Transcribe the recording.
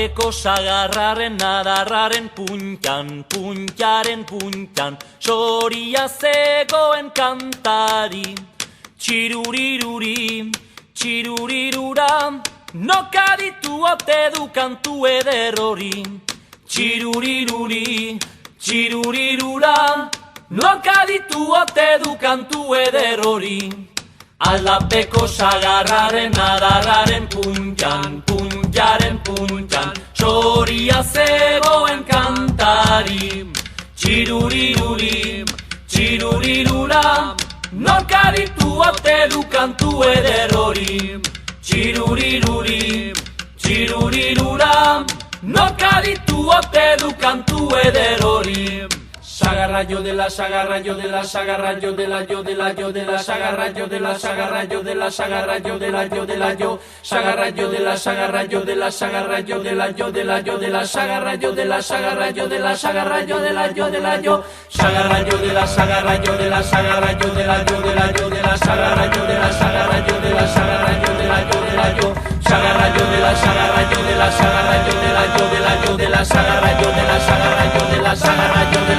Aldapeko sagarraren adarraren puntan, puntaren puntan, soria zegoen kantari. Txiruriruri, txirurirura, nokaditu ote du kantu eder hori. Txiruriruri, txirurirura, nokaditu ote du kantu eder hori. Aldapeko sagarraren adarraren puntan, puntaren puntan, soria zegoen kantari. Txiruriruri, txirurirura, nokaditu ote du kantu eder hori. Txiruriruri, txirurirura, nokaditu ote du kantu eder hori. Sagarra yo de la sagarra yo de la sagarra yo de la yo de la yo de la sagarra yo de la sagarra yo de la sagarra yo de la yo de la yo sagarra yo de la sagarra yo de la sagarra yo de la yo de la yo de la sagarra yo de la sagarra yo de la sagarra yo de la yo de la yo sagarra yo de la sagarra yo de la sagarra yo de la yo de la yo de la sagarra yo de la sagarra yo de la sagarra yo de la yo de la yo sagarra yo de la sagarra yo de la sagarra yo de la yo de la yo de la sagarra yo de la sagarra yo de la sagarra yo de